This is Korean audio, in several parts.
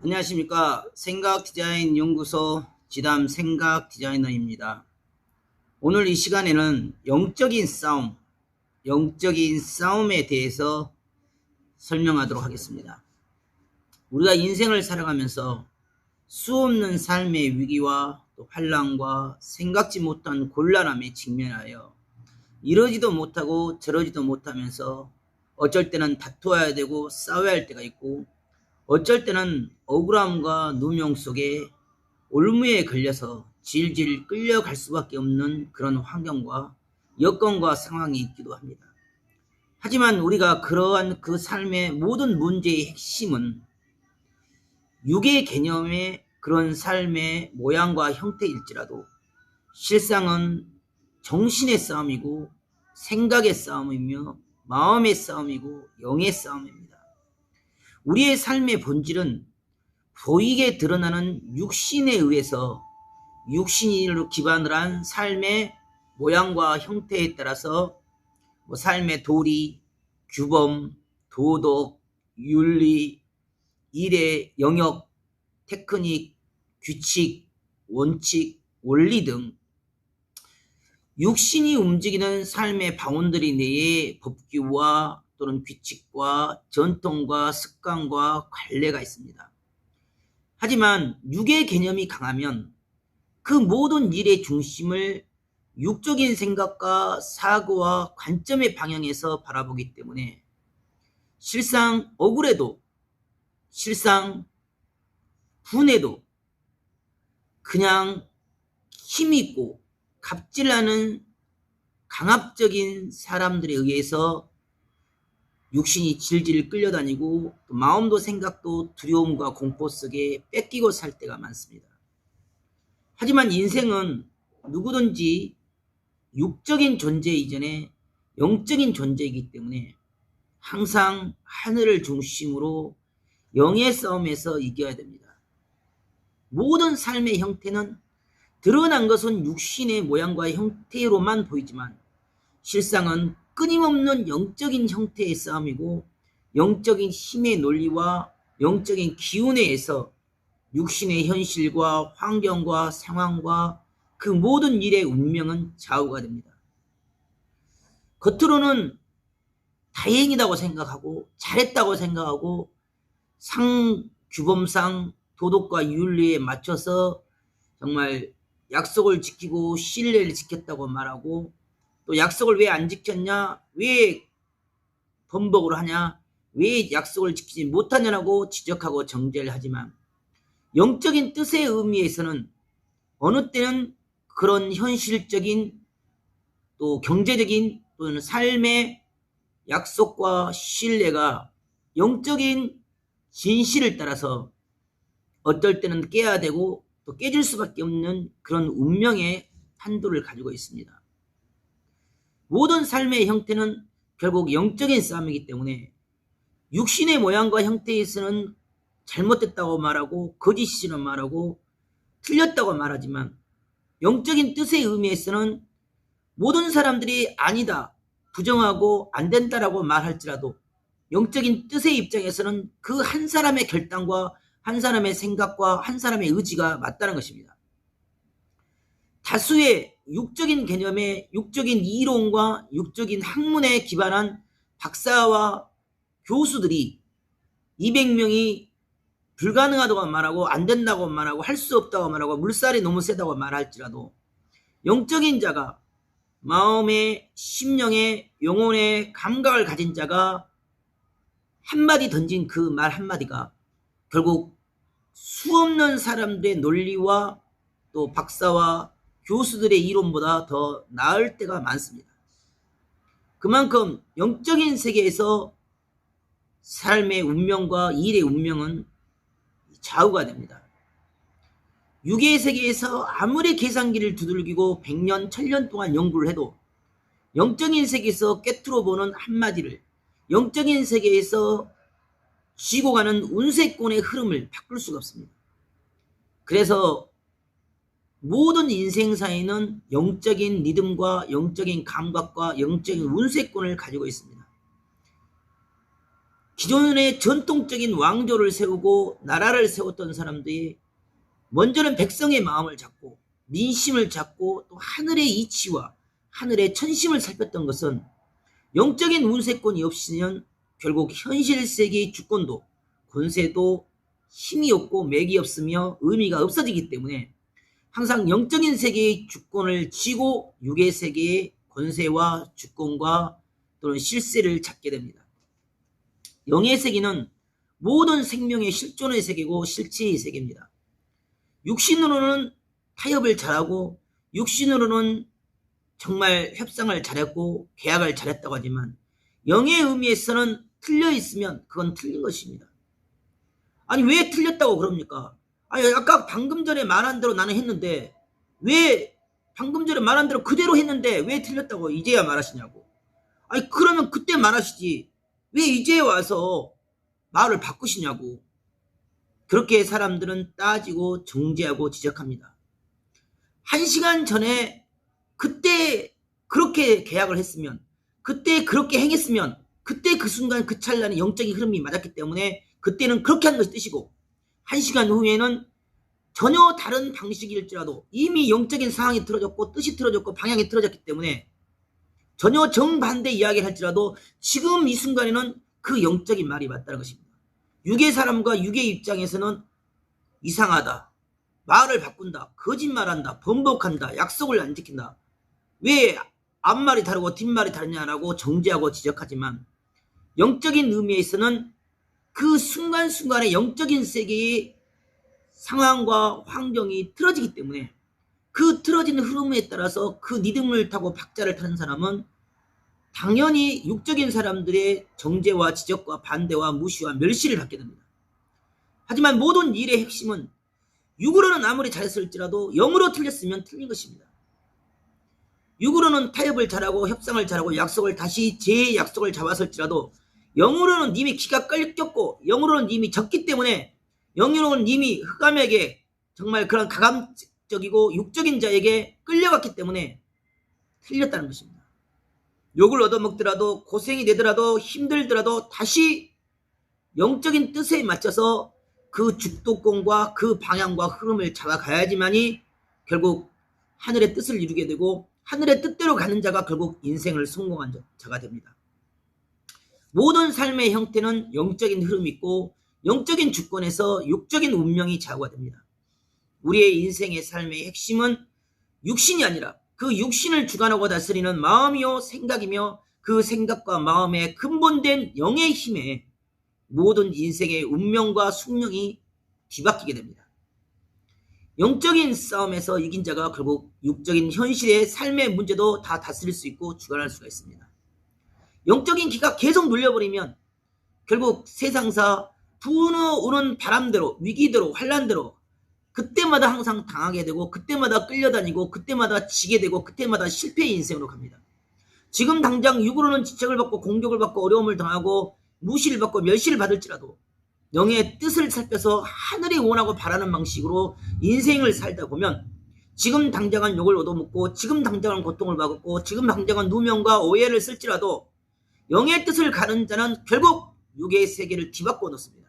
안녕하십니까. 생각디자인연구소 지담 생각디자이너입니다. 오늘 이 시간에는 영적인 싸움에 대해서 설명하도록 하겠습니다. 우리가 인생을 살아가면서 수없는 삶의 위기와 또 환난과 생각지 못한 곤란함에 직면하여 이러지도 못하고 저러지도 못하면서 어쩔 때는 다투어야 되고 싸워야 할 때가 있고, 어쩔 때는 억울함과 누명 속에 올무에 걸려서 질질 끌려갈 수밖에 없는 그런 환경과 여건과 상황이 있기도 합니다. 하지만 우리가 그러한 그 삶의 모든 문제의 핵심은 육의 개념의 그런 삶의 모양과 형태일지라도 실상은 정신의 싸움이고 생각의 싸움이며 마음의 싸움이고 영의 싸움입니다. 우리의 삶의 본질은 보이게 드러나는 육신에 의해서 육신으로 기반을 한 삶의 모양과 형태에 따라서 삶의 도리, 규범, 도덕, 윤리, 일의 영역, 테크닉, 규칙, 원칙, 원리 등 육신이 움직이는 삶의 바운더리 내에 법규와 또는 규칙과 전통과 습관과 관례가 있습니다. 하지만 육의 개념이 강하면 그 모든 일의 중심을 육적인 생각과 사고와 관점의 방향에서 바라보기 때문에 실상 억울해도 실상 분해도 그냥 힘있고 갑질나는 강압적인 사람들에 의해서 육신이 질질 끌려다니고 마음도 생각도 두려움과 공포 속에 뺏기고 살 때가 많습니다. 하지만 인생은 누구든지 육적인 존재 이전에 영적인 존재이기 때문에 항상 하늘을 중심으로 영의 싸움에서 이겨야 됩니다. 모든 삶의 형태는 드러난 것은 육신의 모양과 형태로만 보이지만 실상은 끊임없는 영적인 형태의 싸움이고, 영적인 힘의 논리와 영적인 기운에 의해서 육신의 현실과 환경과 상황과 그 모든 일의 운명은 좌우가 됩니다. 겉으로는 다행이라고 생각하고 잘했다고 생각하고 규범상 도덕과 윤리에 맞춰서 정말 약속을 지키고 신뢰를 지켰다고 말하고, 또 약속을 왜 안 지켰냐, 왜 번복을 하냐, 왜 약속을 지키지 못하냐고 지적하고 정죄를 하지만 영적인 뜻의 의미에서는 어느 때는 그런 현실적인 또 경제적인 또는 삶의 약속과 신뢰가 영적인 진실을 따라서 어떨 때는 깨야 되고 또 깨질 수밖에 없는 그런 운명의 한도를 가지고 있습니다. 모든 삶의 형태는 결국 영적인 싸움이기 때문에 육신의 모양과 형태에서는 잘못됐다고 말하고 거짓이라고 말하고 틀렸다고 말하지만 영적인 뜻의 의미에서는 모든 사람들이 아니다, 부정하고 안 된다라고 말할지라도 영적인 뜻의 입장에서는 그 한 사람의 결단과 한 사람의 생각과 한 사람의 의지가 맞다는 것입니다. 다수의 육적인 개념의 육적인 이론과 육적인 학문에 기반한 박사와 교수들이 200명이 불가능하다고 말하고 안 된다고 말하고 할 수 없다고 말하고 물살이 너무 세다고 말할지라도 영적인 자가 마음의 심령의 영혼의 감각을 가진 자가 한마디 던진 그 말 한마디가 결국 수없는 사람들의 논리와 또 박사와 교수들의 이론보다 더 나을 때가 많습니다. 그만큼 영적인 세계에서 삶의 운명과 일의 운명은 좌우가 됩니다. 육의 세계에서 아무리 계산기를 두들기고 100년, 1000년 동안 연구를 해도 영적인 세계에서 꿰뚫어 보는 한마디를 영적인 세계에서 쥐고 가는 운세권의 흐름을 바꿀 수가 없습니다. 그래서 모든 인생사에는 영적인 리듬과 영적인 감각과 영적인 운세권을 가지고 있습니다. 기존의 전통적인 왕조를 세우고 나라를 세웠던 사람들이 먼저는 백성의 마음을 잡고 민심을 잡고 또 하늘의 이치와 하늘의 천심을 살폈던 것은 영적인 운세권이 없이는 결국 현실 세계의 주권도 권세도 힘이 없고 맥이 없으며 의미가 없어지기 때문에 항상 영적인 세계의 주권을 쥐고 육의 세계의 권세와 주권과 또는 실세를 잡게 됩니다. 영의 세계는 모든 생명의 실존의 세계고 실체의 세계입니다. 육신으로는 타협을 잘하고 육신으로는 정말 협상을 잘했고 계약을 잘했다고 하지만 영의 의미에서는 틀려 있으면 그건 틀린 것입니다. 아니 왜 틀렸다고 그럽니까? 아니 아까 방금 전에 말한 대로 나는 했는데 왜 방금 전에 말한 대로 그대로 했는데 왜 틀렸다고 이제야 말하시냐고. 아니 그러면 그때 말하시지 왜 이제 와서 말을 바꾸시냐고. 그렇게 사람들은 따지고 정죄하고 지적합니다. 1시간 전에 그때 그렇게 계약을 했으면 그때 그렇게 행했으면 그때 그 순간 그 찰나는 영적인 흐름이 맞았기 때문에 그때는 그렇게 하는 것이 뜻이고 1시간 후에는 전혀 다른 방식일지라도 이미 영적인 상황이 틀어졌고 뜻이 틀어졌고 방향이 틀어졌기 때문에 전혀 정반대 이야기를 할지라도 지금 이 순간에는 그 영적인 말이 맞다는 것입니다. 육의 사람과 육의 입장에서는 이상하다, 말을 바꾼다, 거짓말한다, 번복한다, 약속을 안 지킨다, 왜 앞말이 다르고 뒷말이 다르냐라고 정죄하고 지적하지만 영적인 의미에서는 그 순간순간의 영적인 세계의 상황과 환경이 틀어지기 때문에 그 틀어진 흐름에 따라서 그 리듬을 타고 박자를 타는 사람은 당연히 육적인 사람들의 정죄와 지적과 반대와 무시와 멸시를 받게 됩니다. 하지만 모든 일의 핵심은 육으로는 아무리 잘했을지라도 영으로 틀렸으면 틀린 것입니다. 육으로는 타협을 잘하고 협상을 잘하고 약속을 다시 재약속을 잡았을지라도 영으로는 이미 기가 끌렸고 영으로는 이미 졌기 때문에 영으로는 이미 흑암에게 정말 그런 가감적이고 육적인 자에게 끌려갔기 때문에 틀렸다는 것입니다. 욕을 얻어먹더라도 고생이 되더라도 힘들더라도 다시 영적인 뜻에 맞춰서 그 주도권과 그 방향과 흐름을 잡아가야지만이 결국 하늘의 뜻을 이루게 되고 하늘의 뜻대로 가는 자가 결국 인생을 성공한 자가 됩니다. 모든 삶의 형태는 영적인 흐름이 있고 영적인 주권에서 육적인 운명이 좌우가 됩니다. 우리의 인생의 삶의 핵심은 육신이 아니라 그 육신을 주관하고 다스리는 마음이요 생각이며 그 생각과 마음의 근본된 영의 힘에 모든 인생의 운명과 숙명이 뒤바뀌게 됩니다. 영적인 싸움에서 이긴 자가 결국 육적인 현실의 삶의 문제도 다 다스릴 수 있고 주관할 수가 있습니다. 영적인 기가 계속 눌려버리면 결국 세상사 불어오는 바람대로 위기대로 환란대로 그때마다 항상 당하게 되고 그때마다 끌려다니고 그때마다 지게 되고 그때마다 실패의 인생으로 갑니다. 지금 당장 육으로는 지적을 받고 공격을 받고 어려움을 당하고 무시를 받고 멸시를 받을지라도 영의 뜻을 살펴서 하늘이 원하고 바라는 방식으로 인생을 살다 보면 지금 당장은 욕을 얻어먹고 지금 당장은 고통을 받고 지금 당장은 누명과 오해를 쓸지라도 영의 뜻을 가는 자는 결국 육의 세계를 뒤바꿔 놓습니다.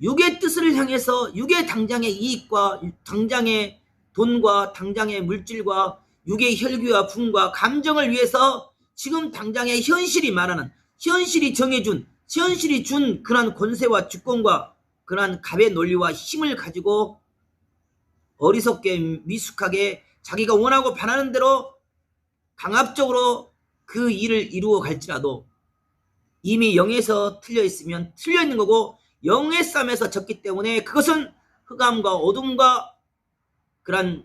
육의 뜻을 향해서 육의 당장의 이익과 당장의 돈과 당장의 물질과 육의 혈기와 분과 감정을 위해서 지금 당장의 현실이 말하는 현실이 정해준 현실이 준 그러한 권세와 주권과 그러한 갑의 논리와 힘을 가지고 어리석게 미숙하게 자기가 원하고 바라는 대로 강압적으로 그 일을 이루어 갈지라도 이미 영에서 틀려 있으면 틀려 있는 거고 영의 싸움에서 졌기 때문에 그것은 흑암과 어둠과 그런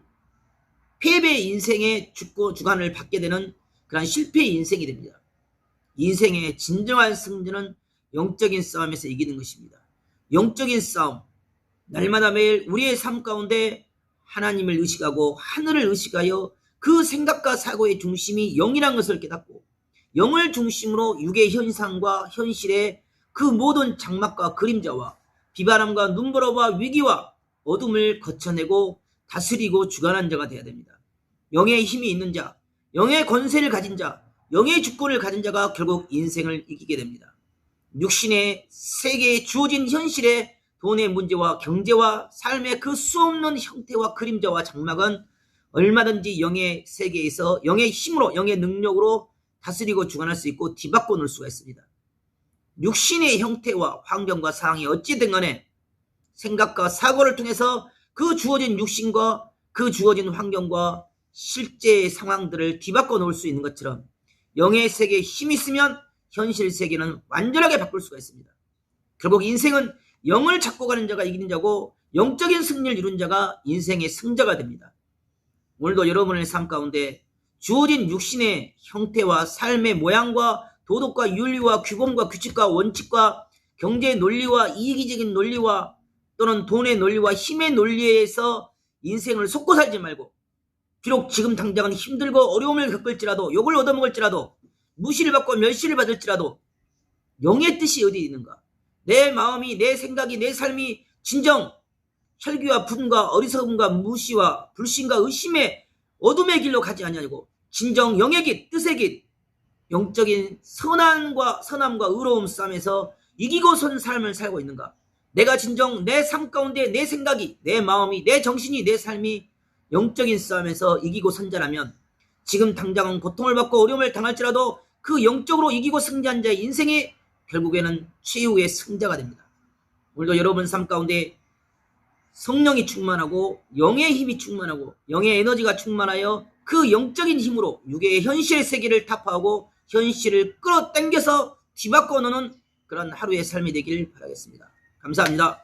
패배의 인생의 주관을 받게 되는 그런 실패의 인생이 됩니다. 인생의 진정한 승리는 영적인 싸움에서 이기는 것입니다. 영적인 싸움, 날마다 매일 우리의 삶 가운데 하나님을 의식하고 하늘을 의식하여 그 생각과 사고의 중심이 영이라는 것을 깨닫고 영을 중심으로 육의 현상과 현실의 그 모든 장막과 그림자와 비바람과 눈보라와 위기와 어둠을 거쳐내고 다스리고 주관한 자가 되어야 됩니다. 영의 힘이 있는 자, 영의 권세를 가진 자, 영의 주권을 가진 자가 결국 인생을 이기게 됩니다. 육신의 세계에 주어진 현실의 돈의 문제와 경제와 삶의 그 수없는 형태와 그림자와 장막은 얼마든지 영의 세계에서 영의 힘으로 영의 능력으로 다스리고 주관할 수 있고 뒤바꿔 놓을 수가 있습니다. 육신의 형태와 환경과 상황이 어찌된 간에 생각과 사고를 통해서 그 주어진 육신과 그 주어진 환경과 실제 상황들을 뒤바꿔 놓을 수 있는 것처럼 영의 세계에 힘이 있으면 현실 세계는 완전하게 바꿀 수가 있습니다. 결국 인생은 영을 잡고 가는 자가 이기는 자고 영적인 승리를 이룬 자가 인생의 승자가 됩니다. 오늘도 여러분의 삶 가운데 주어진 육신의 형태와 삶의 모양과 도덕과 윤리와 규범과 규칙과 원칙과 경제의 논리와 이기적인 논리와 또는 돈의 논리와 힘의 논리에서 인생을 속고 살지 말고, 비록 지금 당장은 힘들고 어려움을 겪을지라도, 욕을 얻어먹을지라도, 무시를 받고 멸시를 받을지라도 영의 뜻이 어디 있는가? 내 마음이, 내 생각이, 내 삶이 진정 혈기와 분과 어리석음과 무시와 불신과 의심의 어둠의 길로 가지 아니하고 진정 영의 길, 뜻의 길, 영적인 선함과 의로움 싸움에서 이기고 선 삶을 살고 있는가? 내가 진정 내 삶 가운데 내 생각이, 내 마음이, 내 정신이, 내 삶이 영적인 싸움에서 이기고 선자라면 지금 당장은 고통을 받고 어려움을 당할지라도 그 영적으로 이기고 승리한 자의 인생이 결국에는 최후의 승자가 됩니다. 오늘도 여러분 삶 가운데 성령이 충만하고 영의 힘이 충만하고 영의 에너지가 충만하여 그 영적인 힘으로 육의 현실의 세계를 타파하고 현실을 끌어당겨서 뒤바꿔 놓는 그런 하루의 삶이 되길 바라겠습니다. 감사합니다.